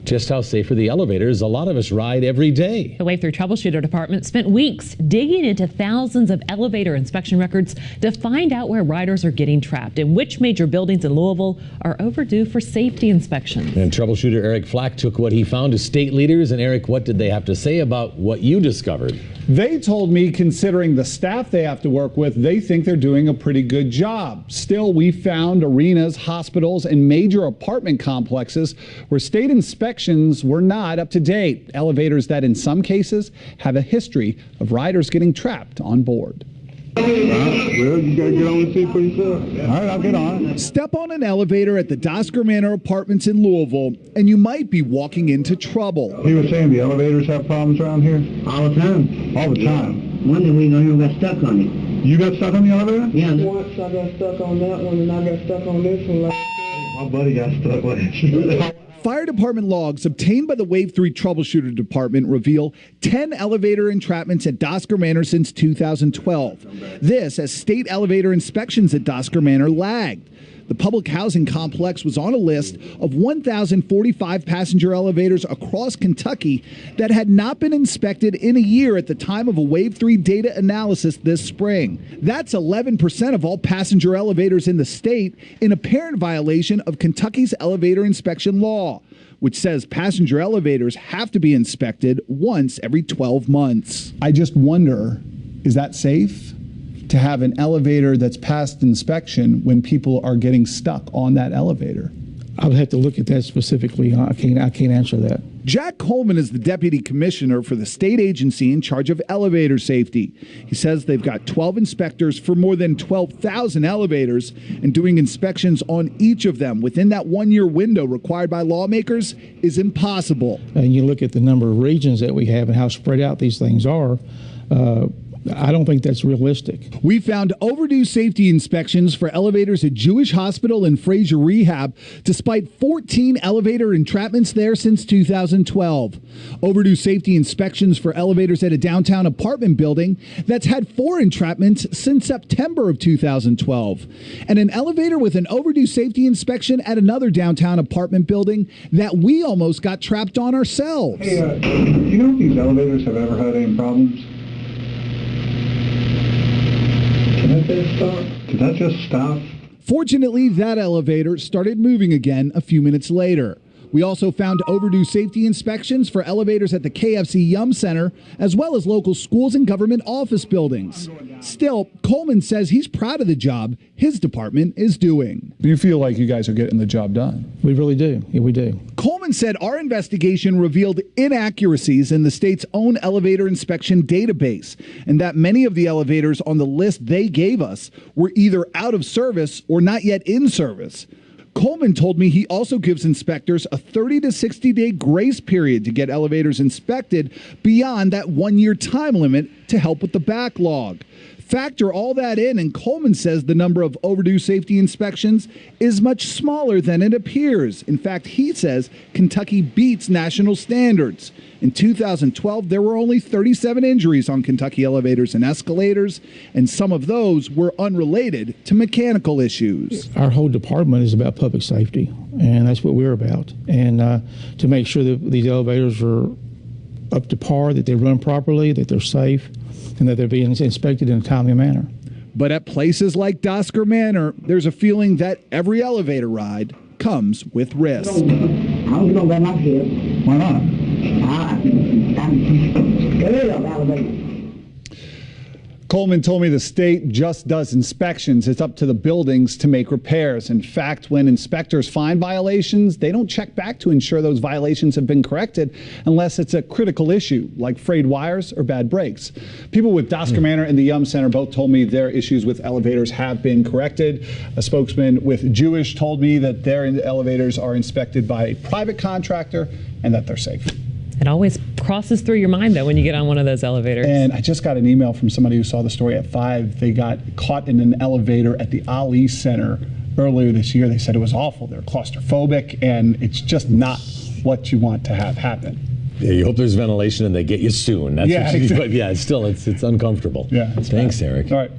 Just how safe are the elevators? A lot of us ride every day. The Wave 3 troubleshooter department spent weeks digging into thousands of elevator inspection records to find out where riders are getting trapped and which major buildings in Louisville are overdue for safety inspections. And troubleshooter Eric Flack took what he found to state leaders. And Eric, what did they have to say about what you discovered? They told me, considering the staff they have to work with, they think they're doing a pretty good job. Still, we found arenas, hospitals, and major apartment complexes where state inspections were not up to date. Elevators that in some cases have a history of riders getting trapped on board. Well, you gotta get on the seat for yourself. All right, I'll get on. Step on an elevator at the Dosker Manor Apartments in Louisville, and you might be walking into trouble. He was saying the elevators have problems around here? All the time. All the time. One day we know you got stuck on it. You got stuck on the elevator? Yeah. Once I got stuck on that one, and I got stuck on this one. My buddy got stuck last year. Fire department logs obtained by the Wave 3 troubleshooter department reveal 10 elevator entrapments at Dosker Manor since 2012. This as state elevator inspections at Dosker Manor lagged. The public housing complex was on a list of 1,045 passenger elevators across Kentucky that had not been inspected in a year at the time of a Wave 3 data analysis this spring. That's 11% of all passenger elevators in the state, in apparent violation of Kentucky's elevator inspection law, which says passenger elevators have to be inspected once every 12 months. I just wonder, is that safe? To have an elevator that's passed inspection when people are getting stuck on that elevator? I would have to look at that specifically. I can't answer that. Jack Coleman is the deputy commissioner for the state agency in charge of elevator safety. He says they've got 12 inspectors for more than 12,000 elevators, and doing inspections on each of them within that one-year window required by lawmakers is impossible. And you look at the number of regions that we have and how spread out these things are, I don't think that's realistic. We found overdue safety inspections for elevators at Jewish Hospital and Fraser Rehab, despite 14 elevator entrapments there since 2012. Overdue safety inspections for elevators at a downtown apartment building that's had 4 entrapments since September of 2012. And an elevator with an overdue safety inspection at another downtown apartment building that we almost got trapped on ourselves. Hey, do you know if these elevators have ever had any problems? Did that just stop? Fortunately, that elevator started moving again a few minutes later. We also found overdue safety inspections for elevators at the KFC Yum Center, as well as local schools and government office buildings. Still, Coleman says he's proud of the job his department is doing. Do you feel like you guys are getting the job done? We really do. Yeah, we do. Coleman said our investigation revealed inaccuracies in the state's own elevator inspection database, and that many of the elevators on the list they gave us were either out of service or not yet in service. Coleman told me he also gives inspectors a 30 to 60 day grace period to get elevators inspected beyond that one-year time limit to help with the backlog. Factor all that in, and Coleman says the number of overdue safety inspections is much smaller than it appears. In fact, he says Kentucky beats national standards. In 2012, there were only 37 injuries on Kentucky elevators and escalators, and some of those were unrelated to mechanical issues. Our whole department is about public safety, and that's what we're about. And to make sure that these elevators are up to par, that they run properly, that they're safe, and that they're being inspected in a timely manner. But at places like Dosker Manor, there's a feeling that every elevator ride comes with risk. I don't know about my kid. Why not? I'm scared of elevators. Coleman told me the state just does inspections. It's up to the buildings to make repairs. In fact, when inspectors find violations, they don't check back to ensure those violations have been corrected unless it's a critical issue, like frayed wires or bad brakes. People with Dosker Manor and the Yum Center both told me their issues with elevators have been corrected. A spokesman with Jewish told me that their elevators are inspected by a private contractor and that they're safe. It always crosses through your mind, though, when you get on one of those elevators. And I just got an email from somebody who saw the story at 5. They got caught in an elevator at the Ali Center earlier this year. They said it was awful. They're claustrophobic, and it's just not what you want to have happen. Yeah, you hope there's ventilation and they get you soon. That's yeah, what you, exactly. But yeah, it's uncomfortable. Yeah, Thanks, Eric. All right.